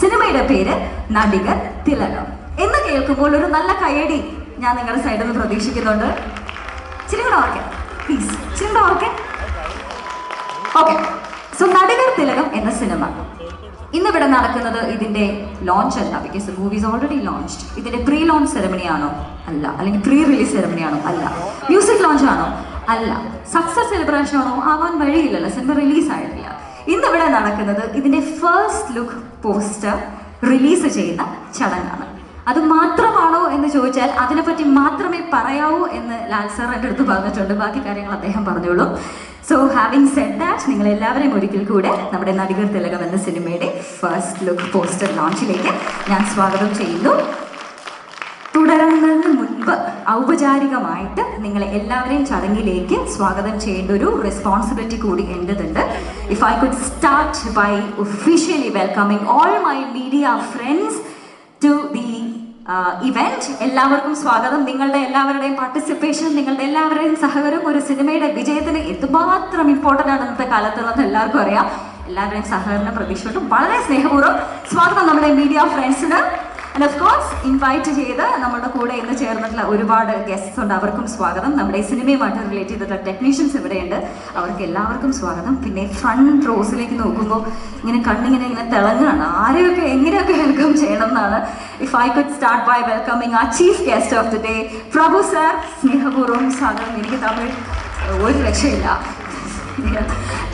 സിനിമയുടെ പേര് നടികർ തിലകം. എന്ന് കേൾക്കുമ്പോൾ ഒരു നല്ല കയ്യടി ഞാൻ നിങ്ങളുടെ സൈഡിൽ നിന്ന് പ്രതീക്ഷിക്കുന്നുണ്ട്. ചിരികൂടെ ഓർക്കെ പ്ലീസ്, ചിരികൂടെ ഓർക്കെ. ഓക്കെ, സോ നടികർ തിലകം എന്ന സിനിമ ഇന്നിവിടെ നടക്കുന്നത് ഇതിന്റെ ലോഞ്ച് അല്ല, because movie is already launched. ഇതിന്റെ പ്രീ ലോഞ്ച് സെറമണി ആണോ? അല്ല. അല്ലെങ്കിൽ പ്രീ റിലീസ് സെറമണി ആണോ? അല്ല. മ്യൂസിക് ലോഞ്ച് ആണോ? അല്ല. സക്സസ് സെലിബ്രേഷൻ ആണോ? ആവാൻ വഴിയില്ലല്ലോ, സിനിമ റിലീസ് ആയിട്ടില്ല. ഇന്നിവിടെ നടക്കുന്നത് ഇതിന്റെ ഫസ്റ്റ് ലുക്ക് പോസ്റ്റർ റിലീസ് ചെയ്യുന്ന ചടങ്ങാണ്. അത് മാത്രമാണോ എന്ന് ചോദിച്ചാൽ അതിനെപ്പറ്റി മാത്രമേ പറയാവൂ എന്ന് ലാൽ സാർ എൻ്റെ അടുത്ത് പറഞ്ഞിട്ടുണ്ട്. ബാക്കി കാര്യങ്ങൾ അദ്ദേഹം പറഞ്ഞോളൂ. സോ ഹാവിങ് സെഡ് ദാറ്റ്, നിങ്ങൾ എല്ലാവരെയും ഒരിക്കൽ കൂടെ നമ്മുടെ നടികർ തിലകം എന്ന സിനിമയുടെ ഫസ്റ്റ് ലുക്ക് പോസ്റ്റർ ലോഞ്ചിലേക്ക് ഞാൻ സ്വാഗതം ചെയ്യുന്നു. തുടരുന്നതിന് മുൻപ് ഔപചാരികമായിട്ട് നിങ്ങളെ എല്ലാവരെയും ചടങ്ങിലേക്ക് സ്വാഗതം ചെയ്യേണ്ട ഒരു റെസ്പോൺസിബിലിറ്റി കൂടി എൻ്റെതുണ്ട്. If I could start by officially welcoming all my media friends to the event. എല്ലാവർക്കും സ്വാഗതം. നിങ്ങളുടെ എല്ലാവരുടെയും പാർട്ടിസിപ്പേഷൻ, നിങ്ങളുടെ എല്ലാവരുടെയും സഹകരണം ഒരു സിനിമയുടെ വിജയത്തിന് എന്തുമാത്രം ഇമ്പോർട്ടൻ്റ് ആണ് ഇന്നത്തെ കാലത്തുള്ളത് എല്ലാവർക്കും അറിയാം. എല്ലാവരുടെയും സഹകരണം പ്രതീക്ഷിച്ചിട്ടും വളരെ സ്നേഹപൂർവ്വം സ്വാഗതം നമ്മുടെ മീഡിയ ഫ്രണ്ട്സിന്. ആൻഡ് ഓഫ് കോഴ്സ് ഇൻവൈറ്റ് ചെയ്ത് നമ്മുടെ കൂടെ ഇന്ന് ചേർന്നിട്ടുള്ള ഒരുപാട് ഗസ്റ്റ്സ് ഉണ്ട്, അവർക്കും സ്വാഗതം. നമ്മുടെ ഈ സിനിമയുമായിട്ട് റിലേറ്റ് ചെയ്തിട്ടുള്ള ടെക്നീഷ്യൻസ് ഇവിടെയുണ്ട്, അവർക്ക് എല്ലാവർക്കും സ്വാഗതം. പിന്നെ ഫ്രണ്ട് റോസിലേക്ക് നോക്കുമ്പോൾ ഇങ്ങനെ കണ്ണിങ്ങനെ തിളങ്ങാണ്, ആരെയൊക്കെ എങ്ങനെയൊക്കെ വെൽക്കം ചെയ്യണം എന്നാണ്. If I could start by welcoming ആ chief guest of the day, Prabhu sir. സ്നേഹപൂർവ്വം സ്വാഗതം. എനിക്ക് തമിഴ് ഒരു രക്ഷയില്ല.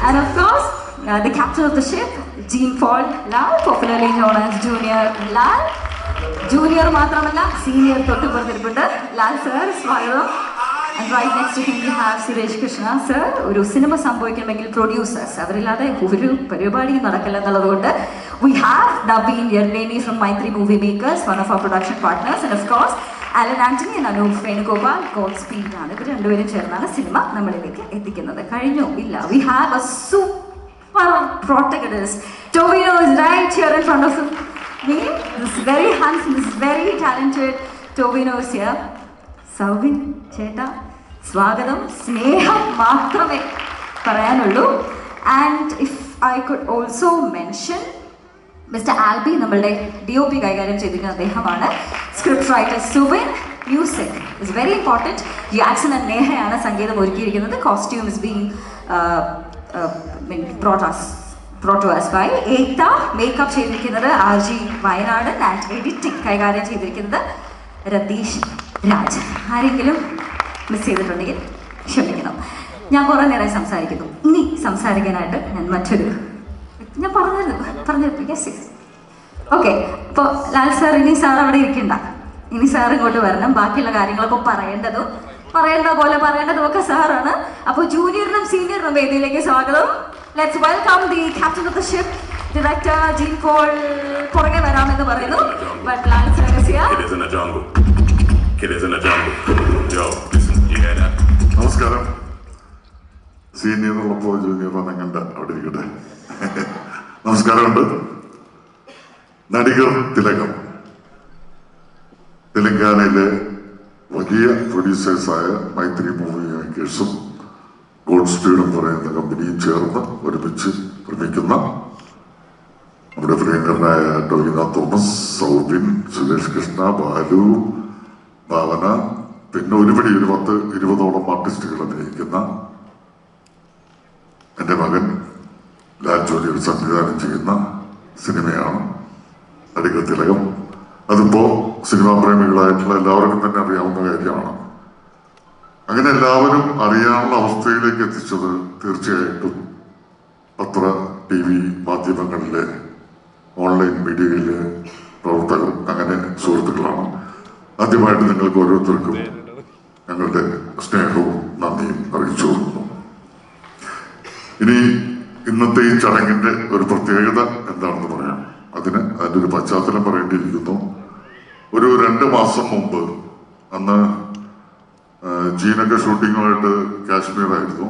And of course the captain of the ship, Jean-Paul Lal, popularly known as Junior Lal. Junior മാത്രമല്ല സീനിയർ തൊട്ട് പറഞ്ഞിട്ടുണ്ട്. ലാൽ സർ സ്വാഗതം. And right next to him we have Suresh Krishna sir. ഒരു സിനിമ സംഭവിക്കണമെങ്കിൽ പ്രൊഡ്യൂസേഴ്സ്, അവരില്ലാതെ ഒരു പരിപാടിയും നടക്കില്ല എന്നുള്ളതുകൊണ്ട് we have Naveen Yerneni from Mythri movie makers, one of our production partners. And of course Alan Antony and Anoop Venugopal, godspeed ആണ്. ഇവർ രണ്ടുപേരും ചേർന്നാണ് സിനിമ നമ്മളിലേക്ക് എത്തിക്കുന്നത്. കഴിഞ്ഞു ഇല്ല. We have a super protagonist. Tovino is right here in front of me. This very handsome, this very talented Tovino is here. Sauvin ചേട്ടാ സ്വാഗതം. സ്നേഹം മാത്രമേ പറയാനുള്ളൂ. And if I could also mention mister Albi, നമ്മളുടെ DOP കൈകാര്യം ചെയ്തിരിക്കുന്ന അദ്ദേഹമാണ്. Script writer Suvin. Music is very important. Jackson and നേഹയാണ് സംഗീതം ഒരുക്കിയിരിക്കുന്നത്. Costume is being brought to us by Ekta. Makeup ചെയ്തിരിക്കുന്നത് RG വയനാട്. ആൻഡ് എഡിറ്റിംഗ് കൈകാര്യം ചെയ്തിരിക്കുന്നത് രതീഷ് രാജ്. ആരെങ്കിലും മിസ് ചെയ്തിട്ടുണ്ടെങ്കിൽ ക്ഷമിക്കണം. ഞാൻ കുറേ നേരം സംസാരിക്കുന്നു. ഇനി സംസാരിക്കാനായിട്ട് ഞാൻ ഞാൻ പറഞ്ഞു യെസ്. ഓക്കെ, അപ്പോൾ ലാൽ സാർ, ഇനി സാർ അവിടെ ഇരിക്കണ്ട, ഇനി സാർ ഇങ്ങോട്ട് വരണം. ബാക്കിയുള്ള കാര്യങ്ങളൊക്കെ പറയേണ്ടതും ഒക്കെ സാറാണ്. അപ്പോൾ ജൂനിയറിനും സീനിയറിനും വേദിയിലേക്ക് സ്വാഗതം. Let's welcome the captain of the ship, director gene-Paul. പുറകെ വരാമെന്ന് പറയുന്നു. But Lal sir is here. നമസ്കാരം. സീനിയർ ഉള്ളപ്പോൾ ജൂനിയർ വന്നെങ്കണ്ട അവിടെ ഇരിക്കട്ടെ. നമസ്കാരമുണ്ട്. നടികർ തിലകം തെലങ്കാനയിലെ വലിയ പ്രൊഡ്യൂസേഴ്സായ മൈത്രി മൂവി മേക്കേഴ്സും ഗോഡ് സ്പീഡും പറയുന്ന കമ്പനിയും ചേർന്ന് ഒരുമിച്ച് നിർമ്മിക്കുന്ന നമ്മുടെ പ്രിയങ്കരനായ ടോവിനോ തോമസ്, സൗബിൻ, സുരേഷ് കൃഷ്ണ, ബാലു, ഭാവന, പിന്നെ ഒരുപടി 10-20ഓളം ആർട്ടിസ്റ്റുകൾ അഭിനയിക്കുന്ന എൻ്റെ മകൻ ലാൽ ജോലിയിൽ സംവിധാനം ചെയ്യുന്ന സിനിമയാണ് നടികർ തിലകം. അതിപ്പോ സിനിമാ പ്രേമികളായിട്ടുള്ള എല്ലാവർക്കും തന്നെ അറിയാവുന്ന കാര്യമാണ്. അങ്ങനെ എല്ലാവരും അറിയാനുള്ള അവസ്ഥയിലേക്ക് എത്തിച്ചത് തീർച്ചയായിട്ടും പത്ര, TV, മാധ്യമങ്ങളിലെ, ഓൺലൈൻ മീഡിയയിലെ പ്രവർത്തകർ, അങ്ങനെ സുഹൃത്തുക്കളാണ്. ആദ്യമായിട്ട് നിങ്ങൾക്ക് ഓരോരുത്തർക്കും ഞങ്ങളുടെ സ്നേഹവും നന്ദിയും അറിയിച്ചു കൊടുക്കുന്നു. ഇനി ഇന്നത്തെ ഈ ചടങ്ങിന്റെ ഒരു പ്രത്യേകത എന്താണെന്ന് പറയാം. അതിൻ്റെ ഒരു പശ്ചാത്തലം പറയേണ്ടിയിരിക്കുന്നു. ഒരു 2 മാസം മുമ്പ്, അന്ന് ജീനൊക്കെ ഷൂട്ടിങ്ങുമായിട്ട് കാശ്മീരായിരുന്നു.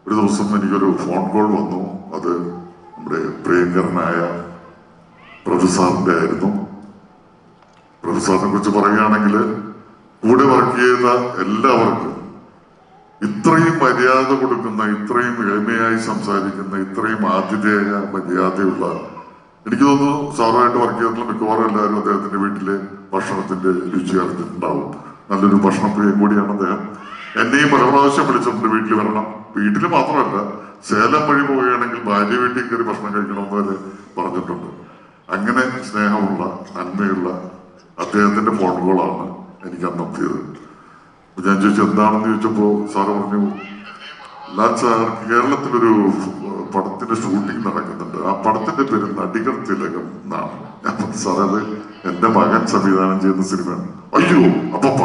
ഒരു ദിവസം എനിക്കൊരു ഫോൺ കോൾ വന്നു. അത് നമ്മുടെ പ്രിയങ്കരനായ പ്രഭു സാറിൻ്റെ ആയിരുന്നു. പ്രഭു സാറിനെ കുറിച്ച് പറയുകയാണെങ്കിൽ കൂടെ വർക്ക് ചെയ്ത എല്ലാവർക്കും ഇത്രയും മര്യാദ കൊടുക്കുന്ന, ഇത്രയും എളിമയായി സംസാരിക്കുന്ന, ഇത്രയും ആതിഥേയ മര്യാദയുള്ള എനിക്ക് തോന്നുന്നു സാറുമായിട്ട് വർക്ക് ചെയ്തിട്ടുള്ള മിക്കവാറും എല്ലാവരും അദ്ദേഹത്തിന്റെ വീട്ടിലെ ഭക്ഷണത്തിന്റെ രുചി അറിഞ്ഞിട്ടുണ്ടാവും. നല്ലൊരു ഭക്ഷണപ്രിയം കൂടിയാണ് അദ്ദേഹം. എന്നെയും പല പ്രാവശ്യം വിളിച്ചിട്ടുണ്ട് വീട്ടിൽ വരണം. വീട്ടിൽ മാത്രമല്ല, സേലം വഴി പോവുകയാണെങ്കിൽ ഭാര്യ വീട്ടിൽ കയറി ഭക്ഷണം കഴിക്കണമെന്ന് വരെ പറഞ്ഞിട്ടുണ്ട്. അങ്ങനെ സ്നേഹമുള്ള നന്മയുള്ള അദ്ദേഹത്തിന്റെ ഫോൺ കോളാണ് എനിക്ക് അന്ന് എത്തിയത്. ഞാൻ ചോദിച്ചു എന്താണെന്ന് ചോദിച്ചപ്പോ സാറ് പറഞ്ഞു, ലാൽ സാർ, കേരളത്തിലൊരു പടത്തിന്റെ ഷൂട്ടിംഗ് നടക്കുന്നുണ്ട്, ആ പടത്തിന്റെ പേര് നടികർ തിലകം എന്നാണ്. ഞാൻ പറഞ്ഞു സാർ, അത് എന്റെ മകൻ സംവിധാനം ചെയ്യുന്ന സിനിമയാണ്. അയ്യോ അപ്പപ്പ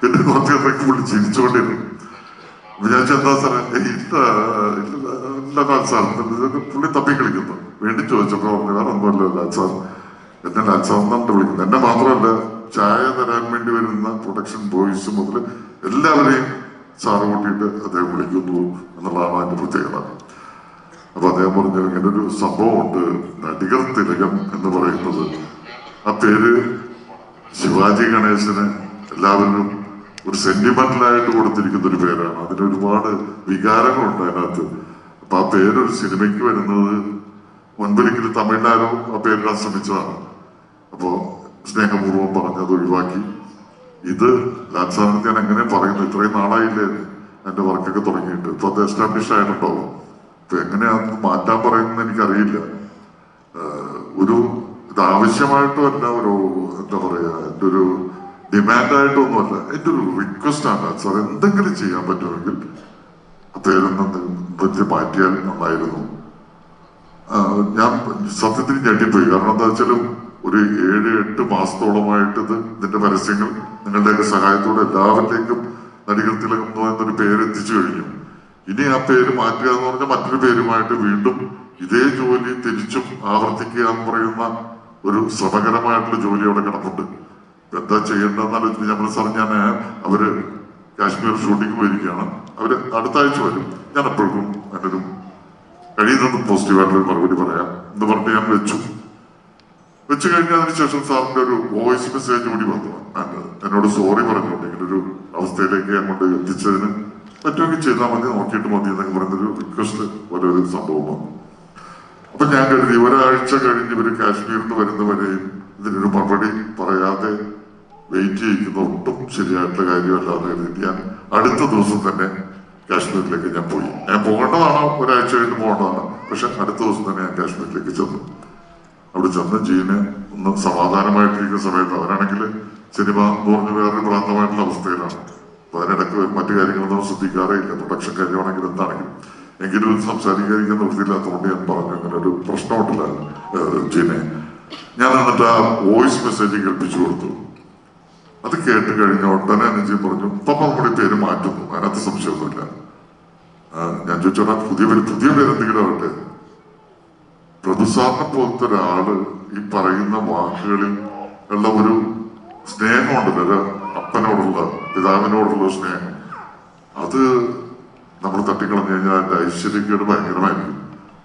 എന്റെ കുറച്ചേരൊക്കെ പുള്ളി ചിരിച്ചുകൊണ്ടിരുന്നു. ഞാൻ എന്താ സാറേ, ഇല്ല ലാൽ സാർ, പുള്ളി തപ്പി കളിക്കുന്നു. വീണ്ടും ചോദിച്ചപ്പോ പറഞ്ഞു വേറെ ഒന്നുമല്ല ലാൽ സാർ, എന്നെ ലാൽ സാർ എന്നാണ് വിളിക്കുന്നത്. എന്നെ മാത്രമല്ല, ചായ തരാൻ വേണ്ടി വരുന്ന പ്രൊഡക്ഷൻ ബോയ്സ് മുതൽ എല്ലാവരെയും സാറ് കൂട്ടിയിട്ട് അദ്ദേഹം വിളിക്കുന്നു എന്നുള്ളതാണ് അതിന്റെ പ്രത്യേകത. അപ്പൊ അദ്ദേഹം പറഞ്ഞു ഇങ്ങനെ ഒരു സംഭവമുണ്ട്, നടികർ തിലകം എന്ന് പറയുന്നത്. ആ പേര് ശിവാജി ഗണേശന് എല്ലാവരും ഒരു സെന്റിമെന്റലായിട്ട് കൊടുത്തിരിക്കുന്ന ഒരു പേരാണ്. അതിന് ഒരുപാട് വികാരങ്ങളുണ്ട് അതിനകത്ത്. അപ്പൊ ആ പേരൊരു സിനിമയ്ക്ക് വരുന്നത് മുൻപൊരിക്കലും തമിഴ്നാരോ ആ പേരിടാൻ ശ്രമിച്ചതാണ്. അപ്പോ സ്നേഹപൂർവ്വം പറഞ്ഞത് ഒഴിവാക്കി. ഇത് ലാൽ സാറിന് ഞാൻ എങ്ങനെ പറയുന്നു, ഇത്രയും നാളായില്ലേ എന്റെ വർക്കൊക്കെ തുടങ്ങിയിട്ട്. ഇപ്പൊ അത് എസ്റ്റാബ്ലിഷ് ആയിട്ടുണ്ടാവും. ഇപ്പൊ എങ്ങനെയാണെന്ന് മാറ്റാൻ പറയുന്നത് എനിക്കറിയില്ല. ഒരു ഇത് ആവശ്യമായിട്ടും അല്ല, ഒരു എന്താ പറയാ, എന്റെ ഒരു ഡിമാൻഡായിട്ടൊന്നുമല്ല, എന്റെ ഒരു റിക്വസ്റ്റ് ആണ്. സാർ എന്തെങ്കിലും ചെയ്യാൻ പറ്റുമെങ്കിൽ പേരൊന്നും മാറ്റിയാൽ നന്നായിരുന്നു. ഞാൻ സത്യത്തിൽ ഞെട്ടിപ്പോയി. കാരണം എന്താ വെച്ചാലും ഒരു 7-8 മാസത്തോളമായിട്ട് ഇതിന്റെ പരസ്യങ്ങൾ നിങ്ങളുടെയൊക്കെ സഹായത്തോടെ എല്ലാവരിലേക്കും നടികർ തിലകം എന്നൊരു പേര് എത്തിച്ചു കഴിഞ്ഞു. ഇനി ആ പേര് മാറ്റുക എന്ന് പറഞ്ഞാൽ മറ്റൊരു പേരുമായിട്ട് വീണ്ടും ഇതേ ജോലി തിരിച്ചും ആവർത്തിക്കുക എന്ന് പറയുന്ന ഒരു ശ്രമകരമായിട്ടുള്ള ജോലി അവിടെ കിടപ്പുണ്ട്. എന്താ ചെയ്യേണ്ടതെന്ന് ആലോചിച്ച് നമ്മൾ സാർ, ഞാൻ അവര് കാശ്മീർ ഷൂട്ടിംഗ് പോയിരിക്കുകയാണ്. അവര് അടുത്ത ആഴ്ച വരും. ഞാൻ എപ്പോഴും അതിനൊരു കഴിയുന്നത് പോസിറ്റീവായിട്ടൊരു മറുപടി പറയാം എന്ന് പറഞ്ഞ് ഞാൻ വെച്ചു കഴിഞ്ഞതിന് ശേഷം സാറിന്റെ ഒരു വോയിസ് മെസ്സേജ് കൂടി വന്നു. എന്നോട് സോറി പറഞ്ഞുകൊണ്ട് ഇങ്ങനെ ഒരു അവസ്ഥയിലേക്ക് അങ്ങോട്ട് എത്തിച്ചതിന് പറ്റുമെങ്കിൽ ചെയ്താൽ മതി, നോക്കിയിട്ട് മതി എന്നൊക്കെ പറയുന്നൊരു റിക്വസ്റ്റ് പോലെ ഒരു സംഭവം വന്നു. അപ്പൊ ഞാൻ കരുതി ഒരാഴ്ച കഴിഞ്ഞ് ഇവര് കാശ്മീരിൽ നിന്ന് വരുന്നവരെയും ഇതിനൊരു മറുപടി പറയാതെ വെയിറ്റ് ചെയ്യിക്കുന്ന ഒട്ടും ശരിയായിട്ടുള്ള കാര്യമല്ലാതെ കരുതി ഞാൻ അടുത്ത ദിവസം തന്നെ കാശ്മീരിലേക്ക് ഞാൻ പോയി. ഞാൻ പോകേണ്ടതാണ്, ഒരാഴ്ച കഴിഞ്ഞ് പോകേണ്ടതാണ്. പക്ഷെ അടുത്ത ദിവസം തന്നെ ഞാൻ കാശ്മീരിലേക്ക് ചെന്നു. അവിടെ ചെന്ന് ജീന് ഒന്ന് സമാധാനമായിട്ടിരിക്കുന്ന സമയത്ത് അവരാണെങ്കിൽ സിനിമ എന്ന് പറഞ്ഞ് വേറൊരു ഭ്രാന്തമായിട്ടുള്ള അവസ്ഥയിലാണ്. അപ്പൊ അതിനിടയ്ക്ക് മറ്റു കാര്യങ്ങളൊന്നും ശ്രദ്ധിക്കാറേ ഇല്ല. പ്രൊഡക്ഷൻ കാര്യമാണെങ്കിലും എന്താണെങ്കിലും. എങ്കിലും സംസാരിക്കാതിരിക്കാൻ നിർത്തിയില്ലാത്തതുകൊണ്ട് ഞാൻ പറഞ്ഞു അങ്ങനെ ഒരു പ്രശ്നമുണ്ടല്ല ജീനെ. ഞാൻ എന്നിട്ട് ആ വോയിസ് മെസ്സേജ് കേൾപ്പിച്ചു കൊടുത്തു. അത് കേട്ട് കഴിഞ്ഞ ഉടനെ അനുജി പറഞ്ഞു, പപ്പ നമ്മുടെ പേര് മാറ്റുന്നു, അതിനകത്ത് സംശയമൊന്നുമില്ല. ഞാൻ ചോദിച്ചോടാ പുതിയ പേര് എന്തെങ്കിലും ആവട്ടെ. പ്രഭുസാറിനെ പോലത്തെ ഒരാള് ഈ പറയുന്ന വാക്കുകളിൽ ഉള്ള ഒരു സ്നേഹമുണ്ടല്ലോ, ഒരു അപ്പനോടുള്ള പിതാവിനോടുള്ള സ്നേഹം, അത് നമ്മൾ തട്ടിക്കളഞ്ഞു കഴിഞ്ഞാൽ അതിന്റെ ഐശ്വര്യക്കേട് ഭയങ്കരമായിരിക്കും.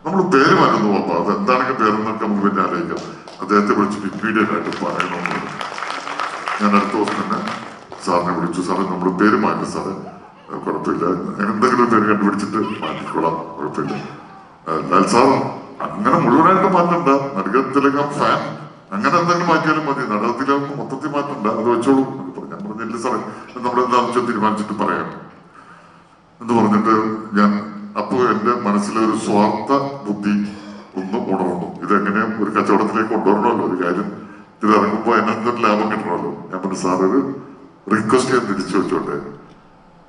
നമ്മൾ പേര് മാറ്റുന്നു പപ്പ, അത് എന്താണെങ്കിൽ പേരെന്നൊക്കെ നമുക്ക് പിന്നെ ആലോചിക്കാം. അദ്ദേഹത്തെ വിളിച്ചിട്ട് ഇമ്മീഡിയറ്റ് ആയിട്ട് പറയണമെന്ന് ഞാൻ അടുത്ത ദിവസം തന്നെ സാറിനെ വിളിച്ചു. സാറ് നമ്മുടെ പേര് മാറ്റും സാറ്, കുഴപ്പമില്ല, എന്തെങ്കിലും പേര് കണ്ടുപിടിച്ചിട്ട് മാറ്റിക്കൊള്ളാം, കുഴപ്പമില്ല. ലാൽ സാർ അങ്ങനെ മുഴുവനായിട്ട് മാറ്റണ്ട, നടികർ തിലകം ഫാൻ അങ്ങനെ എന്തെങ്കിലും മാറ്റിയാലും മതി, നടികർ തിലകം മൊത്തത്തിൽ മാറ്റണ്ട, അത് വെച്ചോളൂ. ഞാൻ പറഞ്ഞില്ല സാറേ, നമ്മളെന്താണെന്ന് വെച്ചാൽ തീരുമാനിച്ചിട്ട് പറയാം എന്ന് പറഞ്ഞിട്ട് ഞാൻ അപ്പോ എന്റെ മനസ്സിലെ ഒരു സ്വാർത്ഥ ബുദ്ധി ഒന്ന് ഉണർന്നു. ഇതെങ്ങനെ ഒരു കച്ചവടത്തിലേക്ക് കൊണ്ടുവരണമല്ലോ, ഒരു കാര്യം ഇത് ഇറങ്ങുമ്പോ അതിനകത്തൊരു ലാഭം കിട്ടണമല്ലോ. ഞാൻ പറഞ്ഞു സാർ ഒരു റിക്വസ്റ്റ് ഞാൻ തിരിച്ചു വെച്ചോട്ടെ.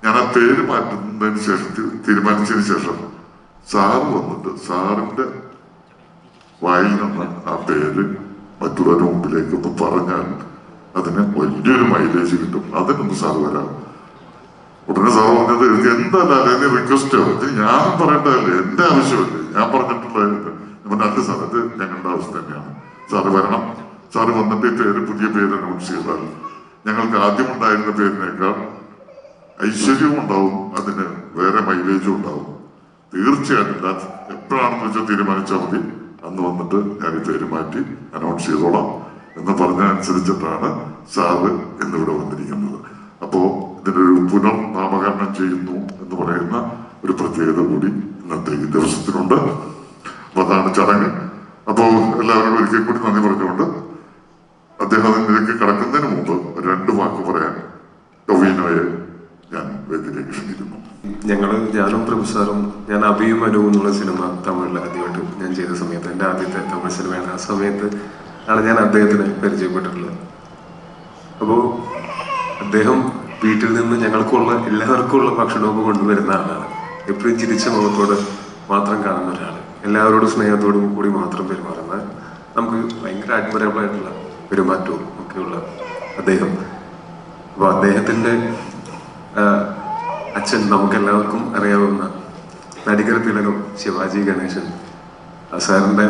ഞാൻ ആ പേര് മാറ്റുന്നതിന് ശേഷം തീരുമാനിച്ചതിന് ശേഷം സാറ് വന്നിട്ട് സാറിന്റെ വായിൽ നിന്ന് ആ പേര് മറ്റുള്ളവരുടെ മുമ്പിലേക്ക് ഒന്ന് പറഞ്ഞാൽ അതിന് വലിയൊരു മൈലേജ് കിട്ടും. അതിനൊന്ന് സാറ് വരാം. ഉടനെ സാർ പറഞ്ഞത് എന്തല്ല അതിന് റിക്വസ്റ്റോ, ഇത് ഞാൻ പറയേണ്ടതല്ലേ, എന്റെ ആവശ്യമല്ലേ, ഞാൻ പറഞ്ഞിട്ടുള്ളത്. അല്ല സാർ, അത് ഞങ്ങളുടെ ആവശ്യം തന്നെയാണ്, സാറ് വരണം. സാറ് വന്നിട്ട് ഈ പേര് പുതിയ പേര് അനൗൺസ് ചെയ്താൽ ഞങ്ങൾക്ക് ആദ്യം ഉണ്ടായിരുന്ന പേരിനേക്കാൾ ഐശ്വര്യവും ഉണ്ടാവും, അതിന് വേറെ മൈലേജും ഉണ്ടാവും. തീർച്ചയായിട്ടും എപ്പോഴാണെന്ന് വെച്ചാൽ തീരുമാനിച്ചാൽ മതി, അന്ന് വന്നിട്ട് ഞാൻ ഈ പേര് മാറ്റി അനൗൺസ് ചെയ്തോളാം എന്ന് പറഞ്ഞനുസരിച്ചിട്ടാണ് സാറ് എന്നിവിടെ വന്നിരിക്കുന്നത്. അപ്പോ ഇതിനൊരു പുനർനാമകരണം ചെയ്യുന്നു എന്ന് പറയുന്ന ഒരു പ്രത്യേകത കൂടി ഇന്നത്തെ ഈ ദിവസത്തിനുണ്ട്. അപ്പൊ അതാണ് ചടങ്ങ്. അപ്പോൾ എല്ലാവരോടും ഒരിക്കൽ കൂടി നന്ദി പറഞ്ഞുകൊണ്ട് അദ്ദേഹം അതിലേക്ക് കടക്കുന്നതിന് മുമ്പ് 2 വാക്ക് പറയാൻ ടൊവിനോയെ ഞാൻ വേദിയിലേക്ക് ക്ഷണിക്കുന്നു. ഞാനും പ്രഭു സാറും ഞാൻ അഭിയും അനുവും എന്നുള്ള സിനിമ തമിഴിൽ ആദ്യമായിട്ട് ഞാൻ ചെയ്ത സമയത്ത്, എൻ്റെ ആദ്യത്തെ തമിഴ് സിനിമയാണ്. ആ സമയത്ത് ആണ് ഞാൻ അദ്ദേഹത്തിനെ പരിചയപ്പെട്ടിട്ടുള്ളത്. അപ്പോൾ അദ്ദേഹം വീട്ടിൽ നിന്ന് ഞങ്ങൾക്കുള്ള എല്ലാവർക്കുമുള്ള ഭക്ഷണമൊക്കെ കൊണ്ടുവരുന്ന ആളാണ്. എപ്പോഴും ചിരിച്ച മുഖത്തോട് മാത്രം കാണുന്ന ഒരാൾ, എല്ലാവരോടും സ്നേഹത്തോടും കൂടി മാത്രം പെരുമാറുന്ന, നമുക്ക് ഭയങ്കര അഡ്മറബിൾ ആയിട്ടുള്ള പെരുമാറ്റവും ഒക്കെയുള്ള അദ്ദേഹം. അപ്പോൾ അദ്ദേഹത്തിൻ്റെ അച്ഛൻ നമുക്കെല്ലാവർക്കും അറിയാവുന്ന നടികർ തിലകം ശിവാജി ഗണേശൻ സാറിൻ്റെ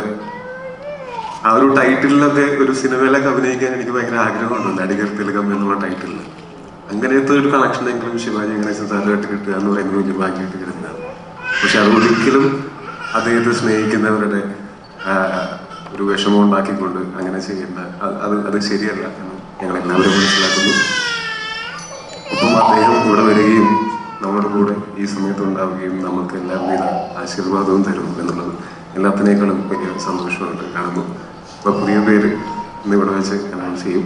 ആ ഒരു ടൈറ്റിലൊക്കെ ഒരു സിനിമയിലൊക്കെ അഭിനയിക്കാൻ എനിക്ക് ഭയങ്കര ആഗ്രഹമുണ്ട്. നടികർ തിലകം എന്നുള്ള ടൈറ്റിലിൽ അങ്ങനത്തെ ഒരു കണക്ഷനെങ്കിലും ശിവാജി ഗണേശൻ സാറുമായിട്ട് കിട്ടുക എന്ന് പറയുന്നത് വലിയ ഭാഗ്യമായിട്ട് കിട്ടുന്നതാണ്. പക്ഷെ അതൊരിക്കലും അദ്ദേഹത്തെ സ്നേഹിക്കുന്നവരുടെ ഒരു വിഷമം ഉണ്ടാക്കിക്കൊണ്ട് അങ്ങനെ ചെയ്യേണ്ട, അത് ശരിയല്ല എന്ന് ഞങ്ങളെല്ലാവരും മനസ്സിലാക്കുന്നു. അപ്പം അദ്ദേഹം ഇവിടെ വരികയും നമ്മുടെ കൂടെ ഈ സമയത്ത് ഉണ്ടാവുകയും നമുക്ക് എല്ലാവരുടെയും ആശീർവാദവും തരും എന്നുള്ളത് എല്ലാത്തിനേക്കാളും വലിയ സന്തോഷമായിട്ട് കാണുന്നു. അപ്പോൾ പുതിയ പേര് ഇന്നിവിടെ വെച്ച് അനൗൺസ് ചെയ്യും.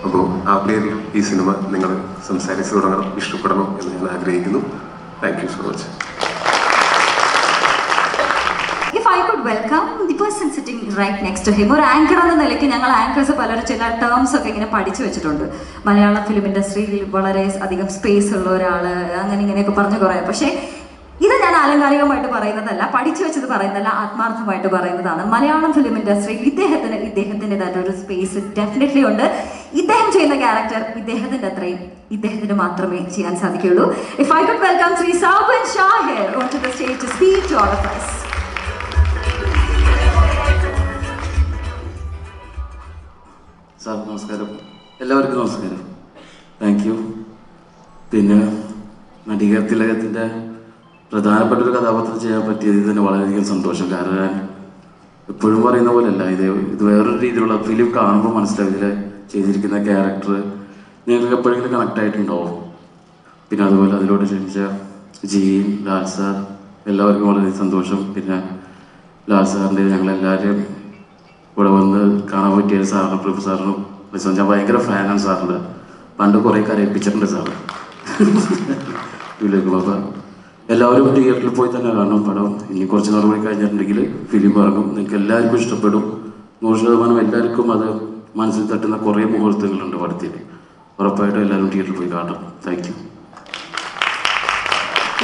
അപ്പോൾ ആ പേരിൽ ഈ സിനിമ നിങ്ങൾ സംസാരിച്ച് തുടങ്ങണം, ഇഷ്ടപ്പെടണം എന്ന് ഞാൻ ആഗ്രഹിക്കുന്നു. Thank you so much. If I could welcome the person sitting right next to him. ഒരു ആങ്കർ എന്ന നിലയ്ക്ക് ഞങ്ങൾ ആങ്കേഴ്സ് പലരും ചില ടേംസ് ഒക്കെ ഇങ്ങനെ പഠിച്ചു വെച്ചിട്ടുണ്ട്. മലയാള ഫിലിം ഇൻഡസ്ട്രിയിൽ വളരെ അധികം സ്പേസ് ഉള്ള ഒരാൾ, അങ്ങനെ ഇങ്ങനെയൊക്കെ പറഞ്ഞു കുറേ. പക്ഷേ ഇത് ഞാൻ ആലങ്കാരികമായിട്ട് പറയുന്നതല്ല, പഠിച്ചു വെച്ചത് പറയുന്നതല്ല, ആത്മാർത്ഥമായിട്ട് പറയുന്നതാണ്. മലയാളം ഫിലിം ഇൻഡസ്ട്രിയിൽ ഇദ്ദേഹത്തിൻ്റെതായിട്ട് ഒരു സ്പേസ് ഡെഫിനറ്റ്ലി ഉണ്ട്. ഇദ്ദേഹം ചെയ്യുന്ന ക്യാരക്ടർ ഇദ്ദേഹത്തിൻ്റെ അത്രയും ഇദ്ദേഹത്തിന് മാത്രമേ ചെയ്യാൻ സാധിക്കുകയുള്ളൂ. If I could welcome Sri Sauban Shah here onto the stage to speak to all of us. Sir നമസ്കാരം, എല്ലാവർക്കും നമസ്കാരം. Thank you. പിന്നെ നടികർ തിലകത്തിൻ്റെ പ്രധാനപ്പെട്ട ഒരു കഥാപാത്രം ചെയ്യാൻ പറ്റിയതിൽ തന്നെ വളരെയധികം സന്തോഷം. കാരണം ഞാൻ എപ്പോഴും പറയുന്ന പോലെയല്ല, ഇത് വേറൊരു രീതിയിലുള്ള ഫിലിം കാണുമ്പോൾ മനസ്സിലാവും ഇതിൽ ചെയ്തിരിക്കുന്ന ക്യാരക്ടർ നിങ്ങൾക്ക് എപ്പോഴെങ്കിലും കണക്ട് ആയിട്ടുണ്ടാവും. പിന്നെ അതുപോലെ അതിലോട്ട് ക്ഷണിച്ച ജീൻ, ലാൽ സാർ, എല്ലാവർക്കും വളരെ സന്തോഷം. പിന്നെ ലാൽ സാറിൻ്റെ ഞങ്ങളെല്ലാവരും ഇവിടെ വന്ന് കാണാൻ പറ്റിയ സാറിനും പ്രഭു സാറിനും ഞാൻ ഭയങ്കര ഫാനാണ് സാറിൻ്റെ. പണ്ട് കുറേ കരയിപ്പിച്ചിട്ടുണ്ട് സാറ്. അപ്പോൾ എല്ലാവരും തിയേറ്ററിൽ പോയി തന്നെ കാണണം പടം. ഇനി കുറച്ച് നാൾ കൂടി കഴിഞ്ഞിട്ടുണ്ടെങ്കിൽ ഫിലിം ഇറങ്ങും. നിങ്ങൾക്ക് എല്ലാവർക്കും ഇഷ്ടപ്പെടും. 100% എല്ലാവർക്കും അത് മനസ്സിൽ തട്ടുന്ന കുറേ മുഹൂർത്തങ്ങളുണ്ട് പടത്തിൽ. ഉറപ്പായിട്ടും എല്ലാവരും തിയേറ്ററിൽ പോയി കാണണം. Thank you.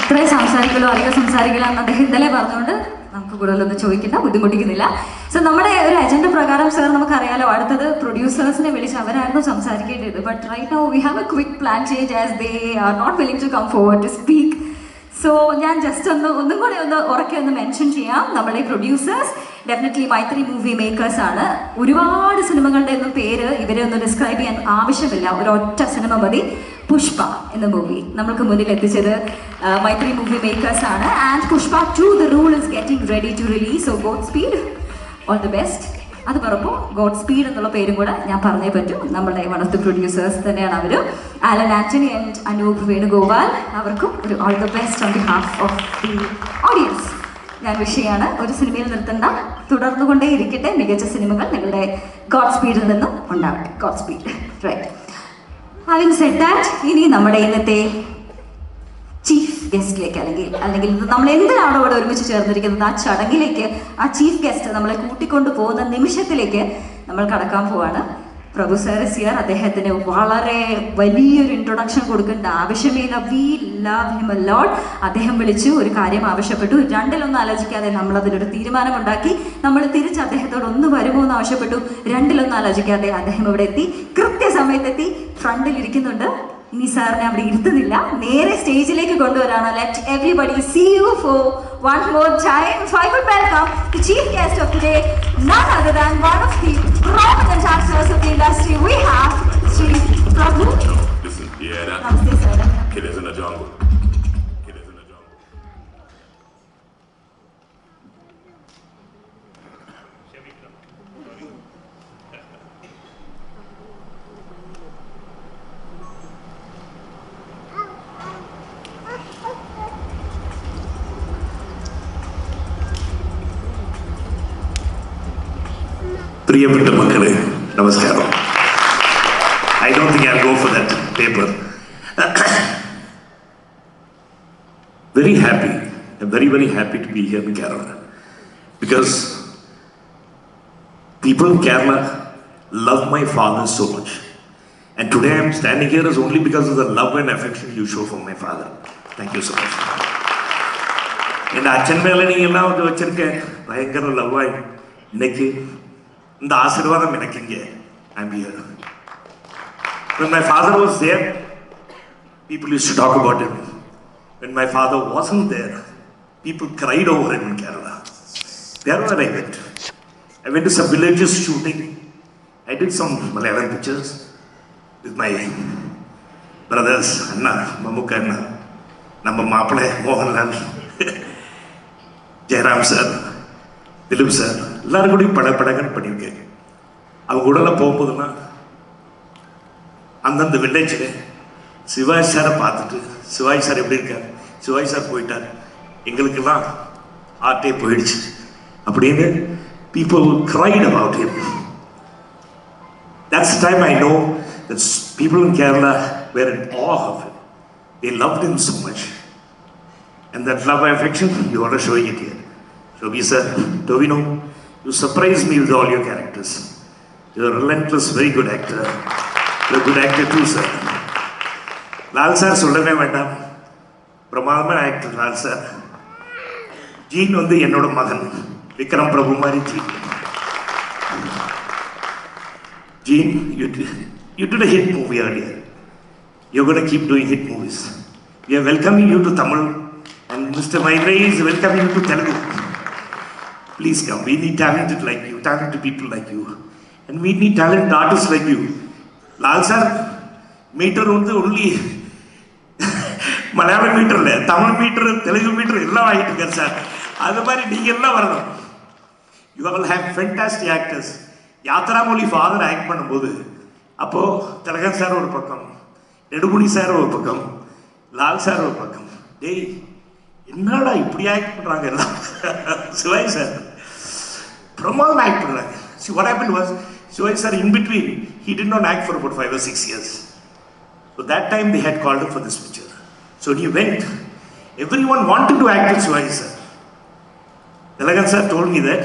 ഇത്രയും സംസാരിക്കലോ അധികം സംസാരിക്കലോ എന്ന് അദ്ദേഹം ഇന്നലെ പറഞ്ഞുകൊണ്ട് നമുക്ക് കൂടുതലൊന്നും ചോദിക്കണ്ട, ബുദ്ധിമുട്ടിക്കുന്നില്ല. സോ നമ്മുടെ ഒരു അജണ്ട പ്രകാരം സാർ നമുക്കറിയാലോ, അടുത്തത് പ്രൊഡ്യൂസേഴ്സിനെ വിളിച്ച് അവരായിരുന്നു സംസാരിക്കേണ്ടത്. But right now we have a quick plan change as they are not willing to come forward to speak. So ഞാൻ ജസ്റ്റ് ഒന്നും കൂടെ ഉറക്കെ മെൻഷൻ ചെയ്യാം. നമ്മുടെ producers definitely Mythri movie makers ആണ്. ഒരുപാട് സിനിമകളുടെ ഒന്നും പേര് ഇവരെ ഒന്ന് ഡിസ്ക്രൈബ് ചെയ്യാൻ ആവശ്യമില്ല, ഒരൊറ്റ സിനിമ മതി. പുഷ്പ എന്ന മൂവി നമ്മൾക്ക് മുന്നിൽ എത്തിച്ചത് മൈത്രി മൂവി മേക്കേഴ്സ് ആണ്. And Pushpa 2 the rule is getting ready to release. So god speed, all the best. അത് പറയുമ്പോൾ ഗോഡ് സ്പീഡ് എന്നുള്ള പേരും കൂടെ ഞാൻ പറഞ്ഞേ പറ്റൂ. നമ്മുടെ വൺ ഓഫ് ദി പ്രൊഡ്യൂസേഴ്സ് തന്നെയാണ് അവർ. ആലൻ ആന്റണി ആൻഡ് അനൂപ് വേണുഗോപാൽ, അവർക്കും ഒരു all the best on behalf of the audience ഞാൻ വിഷ് ചെയ്യാണ്. ഒരു സിനിമയിൽ നിർത്തേണ്ട, തുടർന്നുകൊണ്ടേ ഇരിക്കട്ടെ. മികച്ച സിനിമകൾ നിങ്ങളുടെ ഗോഡ് സ്പീഡിൽ നിന്നും ഉണ്ടാവട്ടെ. God speed. Right. Having said that, ഇനി നമ്മുടെ ഇന്നത്തെ ചീഫ് ഗസ്റ്റിലേക്ക് അല്ലെങ്കിൽ നമ്മൾ എന്തിനാണ് ഇവിടെ ഒരുമിച്ച് ചേർന്നിരിക്കുന്നത്, ആ ചടങ്ങിലേക്ക്, ആ ചീഫ് ഗസ്റ്റ് നമ്മളെ കൂട്ടിക്കൊണ്ടു പോകുന്ന നിമിഷത്തിലേക്ക് നമ്മൾ കടക്കാൻ പോവാണ്. പ്രഭു സാർ ഇസ് ഹിയർ. അദ്ദേഹത്തിന് വളരെ വലിയൊരു ഇൻട്രൊഡക്ഷൻ കൊടുക്കേണ്ട ആവശ്യമില്ല. We love him a lot. അദ്ദേഹം വിളിച്ചു ഒരു കാര്യം ആവശ്യപ്പെട്ടു. രണ്ടിലൊന്നും ആലോചിക്കാതെ നമ്മൾ അതിനൊരു തീരുമാനമുണ്ടാക്കി. നമ്മൾ തിരിച്ച് അദ്ദേഹത്തോട് ഒന്ന് വരുമോ എന്ന് ആവശ്യപ്പെട്ടു. രണ്ടിലൊന്നും ആലോചിക്കാതെ അദ്ദേഹം ഇവിടെ എത്തി, കൃത്യസമയത്തെത്തി, ഫ്രണ്ടിൽ ഇരിക്കുന്നുണ്ട്. ഇനി സാറിനെ അവിടെ ഇരുത്തുന്നില്ല, നേരെ സ്റ്റേജിലേക്ക് കൊണ്ടുവരാണ്. Let everybody see you for one more time. So I could welcome the chief guest of today, none other than one of the prominent actors of the industry. We have Sri Prabhu. Listen, yeah, that. Namaste, sir. Killers in the jungle. Killers in the jungle. പ്രിയപ്പെട്ട മക്കളെ നമസ്കാരം. I don't think I'll go for that paper. Very happy. I'm very, very happy to be here in Kerala. Because people in Kerala love my father so much. And today I'm standing here is only because of the love and affection you show for my father. Thank you so much. എൻ്റെ അച്ഛൻ മേലെ നീങ്ങെല്ലാം വെച്ചിരിക്കேன் ഭയങ്കര ലവായി இன்னைக்கு இந்த ஆசீர்வாதம் எனக்கு இங்கே I'm here. When my father was there, people used to talk about him. When my father wasn't there, people cried over him in Kerala. Wherever I went. I went to some villages shooting. I did some Malayalam pictures with my brothers, Anna, Mamukka Anna, Namma Maple, Mohanlal, Jairam sir, Dilip sir. எல்லாரும் கூடயும் படங்கள் பண்ணியிருக்கேன். அவங்க கூடலாம் போகும்போதுன்னா அந்தந்த வில்லேஜில் சிவாஜி சாரை பார்த்துட்டு சிவாஜி சார் எப்படி இருக்கார், சிவாஜி சார் போயிட்டார், எங்களுக்கெல்லாம் ஆர்ட்டே போயிடுச்சு அப்படின்னு people cried about him. That's the time I know that people in Kerala were in awe of him. They loved him so much. And that love and affection, you are showing it here. Shobi sir, Tovino, you surprised me with all your characters. You're a relentless, very good actor. You're a good actor too, sir. Lal sir, சொல்லவே வேண்டாம், பிரமாதமான actor Lal sir. Gene வந்து என்னோட மகன் விக்ரம் பிரபு மாதிரி gene. You did a hit movie earlier. You're going to keep doing hit movies. We are welcoming you to Tamil, and Mr. Maitreyi is welcoming you to Telugu. Please come. We need talented like you, talented people like you. And we need talented artists like you. Lal sir, meter only Malayalam meter, Tamil meter, Telugu meter, illa vaayittukar sir. Adu mari neenga ella varanum. You all have fantastic actors. Yatramoli father act பண்ணும்போது அப்போ Thilakan sir ஒரு பக்கம், Nedumudi sir ஒரு பக்கம், Lal sir ஒரு பக்கம். டேய் என்னடா இப்படி ஆக்ட் பண்றாங்க எல்லாம். சிவாஜி சார் பிரமாதம் ஆக்ட் பண்றாங்க. See what happened was, Shivaji sir in between, he did not act for about 5 or 6 years. So that time they had called him for this picture. So when he went, everyone wanted to act with Shivaji sir. Tilagan sir told me that.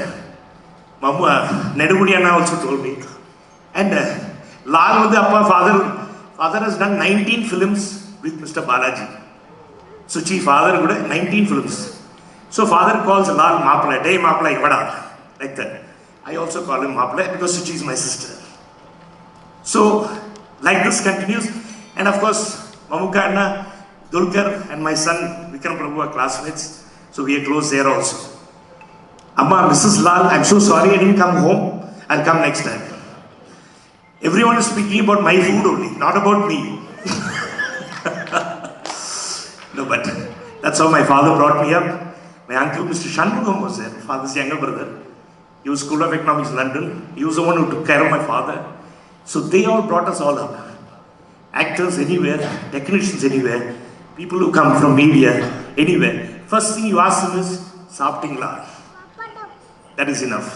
Nedumudi Anna also told me. And Lal with Appa, father has done 19 films with Mr. Balaji. So chief father would 19 films. So father calls Lal Mapla, day Mapla Ivada, like that. I also call him Mapla because Suchi is my sister. So like this continues. And of course, Mamukka Anna, Dulkar and my son Vikram Prabhu are classmates. So we are close there also. Amma, Mrs. Lal, I'm so sorry I didn't come home. I'll come next time. Everyone is speaking about my food only, not about me. No, but that's how my father brought me up. My uncle, Mr. Shanmugam, was there, father's younger brother. He was School of Economics, London. He was the one who took care of my father. So they all brought us all up. Actors anywhere, technicians anywhere, people who come from media anywhere. First thing you ask them is, Sapting Lal. That is enough.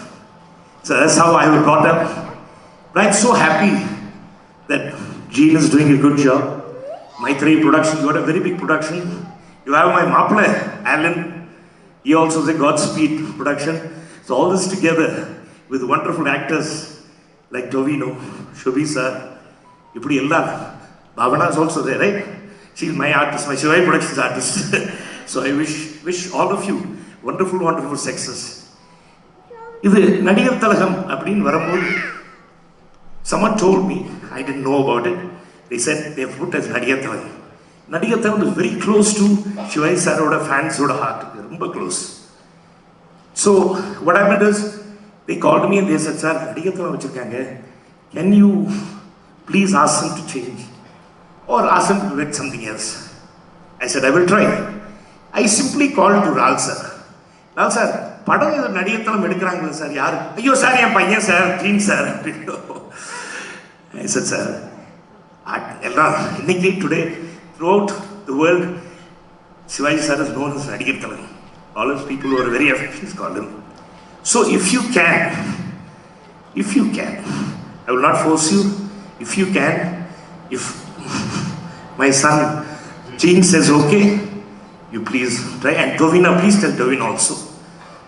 So that's how I was brought up. But I'm so happy that Gene is doing a good job. Maitreyi production, you got a very big production. You have my Maple, Alan. He also is a Godspeed production. So all this together with wonderful actors like Tovino, Shobi sir, Ipudi Ella, Bhavana is also there, right? She's my artist, my Shivaji Productions artist. So I wish all of you wonderful, wonderful success. இது நடிகர் திலகம் அப்படின்னு வரும்போது someone told me, I didn't know about it. They said they have put as நடிகர் திலகம். நடிகர் திலகம் is very close to Shivaji sir-ஓட fans-ஓட heart. ரொம்ப close. So what happened is, they called me and they said, sir, நடிகர் திலகம் வச்சிருக்காங்க. Can you please ask him to change? Or ask him to read something else? I said, I will try. I simply called to Lal sir. Lal sir, படம் இது நடிகர் திலகம் எடுக்கிறாங்களே sir, யாரு? ஐயோ sir, என் பையன் sir, clean sir. I said, sir, எல்லாம் இன்னைக்கு today throughout the world, Shivaji sir is known as நடிகர் திலகம். All those people who are very affectionate call him. So if you can, if you can, I will not force you. If you can, if my son Gene says okay, you please try. And Tovina, please tell Tovina also,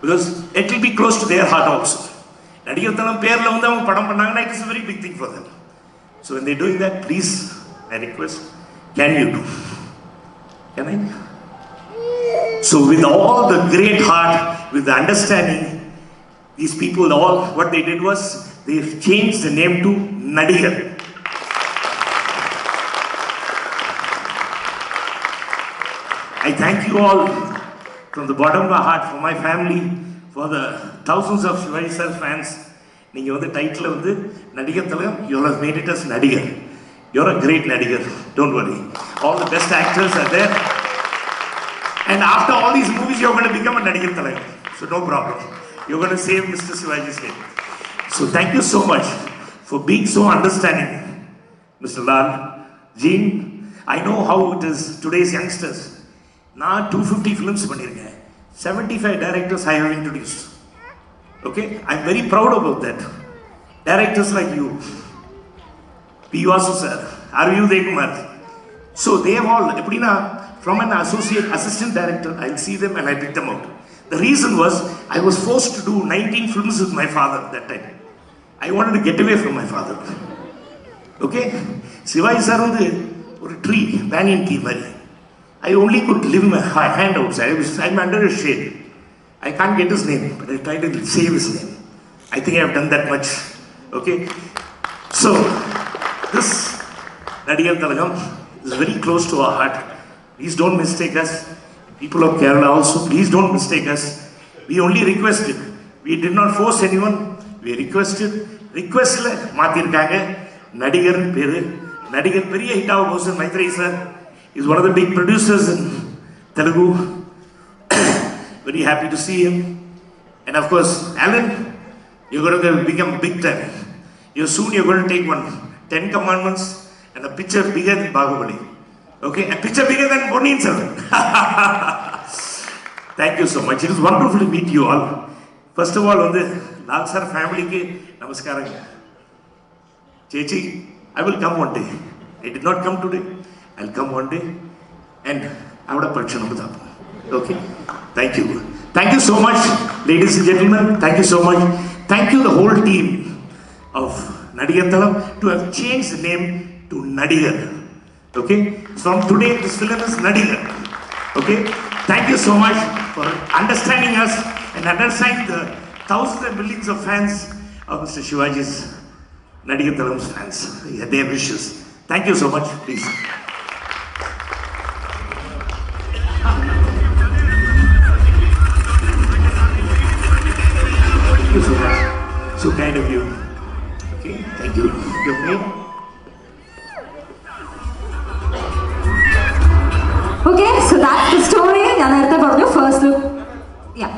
because it will be close to their heart also. Nadigar Thalam பேர்ல வந்து அவங்க படம் பண்ணாங்கன்னா it is a very big thing for them. So when they're doing that, please, I request, can you do? Can I? So with all the great heart, with the understanding, these people, all what they did was they changed the name to Nadigar. I thank you all from the bottom of my heart, for my family, for the thousands of Shivaji sir fans. நீங்க வந்து title வந்து நடிகர் திலகம், you have made it as Nadigar. You're a great Nadigar, don't worry. All the best actors are there. And after all these movies, you're going to become a Nadigar Tilagam. So no problem. You're going to save Mr. Shivaji's name. So thank you so much for being so understanding, Mr. Lal. Gene, I know how it is today's youngsters. நான் 250 films பண்ணிருக்கேன். 75 directors I have introduced. Okay? I'm very proud about that. Directors like you, P. Vasu sir, R.V. Udayakumar. So they have all, from an assistant director, I'll see them and I pick them out. The reason was, I was forced to do 19 films with my father that time. I wanted to get away from my father. Okay? Shivaji sir was a tree, banyan tree mari. I only could live my hand outside. I'm under a shade. I can't get his name, but I tried to save his name. I think I have done that much. Okay? So, this Nadigar Tilagam is very close to our heart. Please don't mistake us. People of Kerala also, please don't mistake us. We only requested. We did not force anyone. We requested. Requestல மாத்திருக்காங்க. நடிகர் பேரு. நடிகர் பெரிய hit ஆக போகுது. Maitreyi sir is one of the big producers in Telugu. Very happy to see him. And of course, Alan, you're going to become big time. Soon you're going to take 10 commandments and a picture bigger than Bahubali. Okay, a picture bigger than Ponniyin Selvan. Thank you so much. It is wonderful to meet you all. First of all, Lal sir family ke namaskaram. Chechi, I will come one day. I did not come today. I'll come one day and I would have purchased. Okay, thank you. Thank you so much, ladies and gentlemen. Thank you so much. Thank you the whole team of Nadigar Thalam to have changed the name to Nadigar. Okay, from today this film is Nadigar. Okay, thank you so much for understanding us and understanding the thousands and millions of fans of Mr. Shivaji's, Nadigar Thalam's fans. Yeah, their wishes. Thank you so much. Please. Thank you so much. So kind of you. Okay, thank you. Your name? Okay, so that's the story. ഞാൻ നേരത്തെ പറഞ്ഞു first look. Yeah.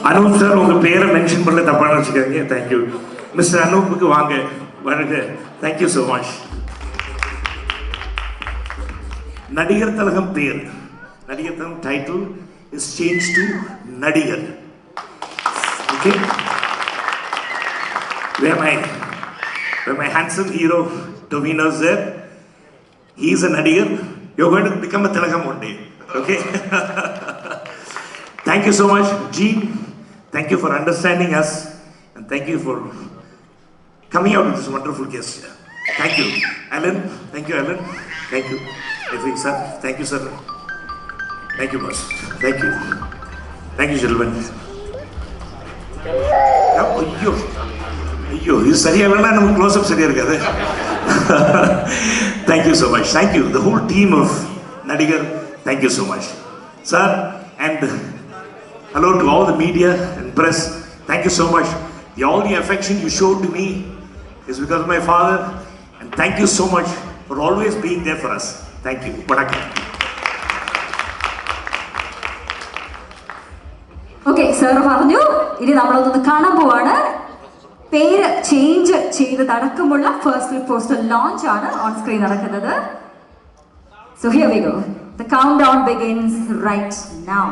Anup sir, உங்க பேரை mention பண்ணல தப்பான வச்சுக்காதீங்க. Thank you. Mr. Anupuக்கு வாங்க. Thank you so much. Nadigar Tilagam பேர். Nadigar Tilagam title is changed to Nadigar. Okay? Where my handsome hero Tovina is there. He is a Nadigar. You're going to become a Tilagam one day. Okay? Thank you so much, Gene. Thank you for understanding us, and thank you for coming out with this wonderful gesture. Thank you, Alan. Thank you, Alan. Thank you, everything, sir. Thank you, sir. Thank you, boss. Thank you. Thank you, gentlemen. Ayyo, this சரியா இல்லைன்னா நம்ம close up சரியா இருக்காது. Thank you so much. Thank you, the whole team of Nadigar. Thank you so much, sir, and hello to all the media and press. Thank you so much. All the affection you showed to me is because of my father. And thank you so much for always being there for us. Thank you. Vanakkam. Okay, sir പറഞ്ഞു ഇനി നമ്മളൊന്ന് കാണാൻ പോവാണ്. പേര് change ചെയ്തതടക്കമുള്ള first look poster launch ആണ് on screen നടക്കുന്നത്. So here we go. The countdown begins right now.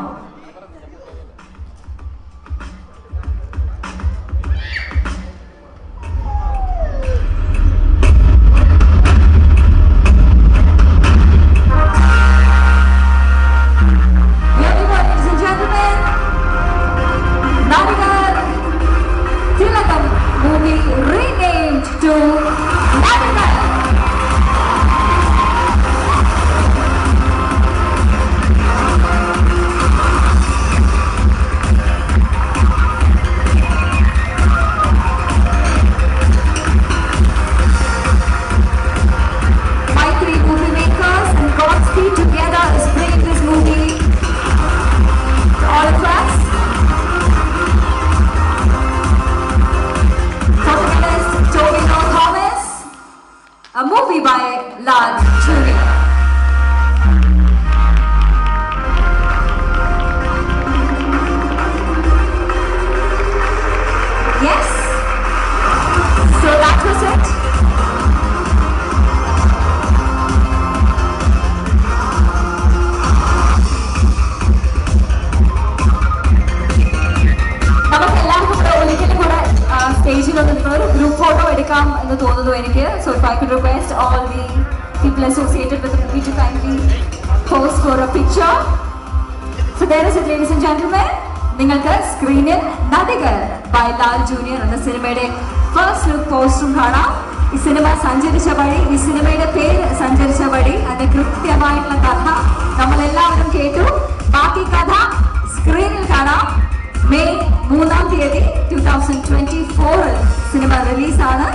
A movie by Lal Junior. Yes? So that was it. സ്റ്റേജിൽ വന്നിട്ട് ഒരു ഗ്രൂപ്പ് ഫോട്ടോ എടുക്കാം എന്ന് തോന്നുന്നു എനിക്ക്. So if I could request all the people associated with the movie to kindly pose for a picture. So there is it, ladies and gentlemen. നിങ്ങൾക്ക് സ്ക്രീനിൽ നദികൾ ബൈ ലാൽ ജൂനിയർ എന്ന സിനിമയുടെ ഫസ്റ്റ് ലുക്ക് പോസ്റ്ററും കാണാം. ഈ സിനിമ സഞ്ചരിച്ച വഴി, ഈ സിനിമയുടെ പേര് സഞ്ചരിച്ച വഴി, അതിന്റെ കൃത്യമായിട്ടുള്ള കഥ നമ്മളെല്ലാവരും കേട്ടു. ബാക്കി കഥ സ്ക്രീനിൽ കാണാം. മെയ് 3-ാം തീയതി 2024 സിനിമ റിലീസാണ്.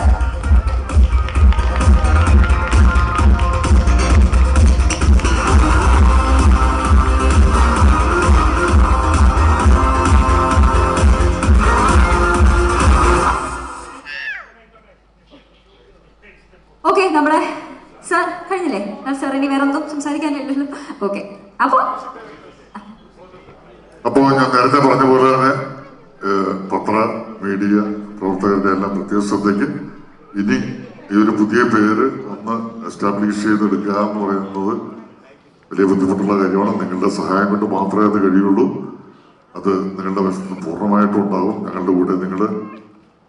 ഓക്കെ, നമ്മുടെ സാർ കഴിഞ്ഞില്ലേ? സാർ ഇനി വേറെ ഒന്നും സംസാരിക്കാനില്ലല്ലോ. ഓക്കെ, അപ്പോൾ ഞാൻ നേരത്തെ പറഞ്ഞ പോലെ തന്നെ പത്ര മീഡിയ പ്രവർത്തകരുടെ എല്ലാം പ്രത്യേക ശ്രദ്ധയ്ക്ക്, ഇനി ഈ ഒരു പുതിയ പേര് ഒന്ന് എസ്റ്റാബ്ലിഷ് ചെയ്തെടുക്കുക എന്ന് പറയുന്നത് വലിയ ബുദ്ധിമുട്ടുള്ള കാര്യമാണ്. നിങ്ങളുടെ സഹായം കൊണ്ട് മാത്രമേ അത് കഴിയുള്ളൂ. അത് നിങ്ങളുടെ വശത്ത് പൂർണ്ണമായിട്ടും ഉണ്ടാവും. ഞങ്ങളുടെ കൂടെ നിങ്ങൾ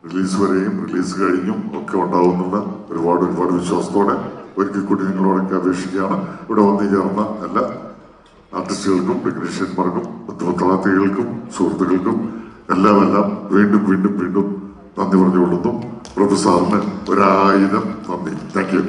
റിലീസ് വരെയും റിലീസ് കഴിഞ്ഞും ഒക്കെ ഉണ്ടാവുന്നുള്ള ഒരുപാട് വിശ്വാസത്തോടെ ഒരിക്കൽ കൂടി നിങ്ങളോടൊക്കെ അപേക്ഷിക്കുകയാണ്. ഇവിടെ വന്നു ചേർന്ന എല്ലാ ആർട്ടിസ്റ്റുകൾക്കും ടെക്നീഷ്യന്മാർക്കും ബന്ധുമിത്രാർത്ഥികൾക്കും സുഹൃത്തുക്കൾക്കും എല്ലാം വീണ്ടും നന്ദി പറഞ്ഞുകൊള്ളുന്നു. പ്രൊഫസറിന് 1000 നന്ദി. Thank you.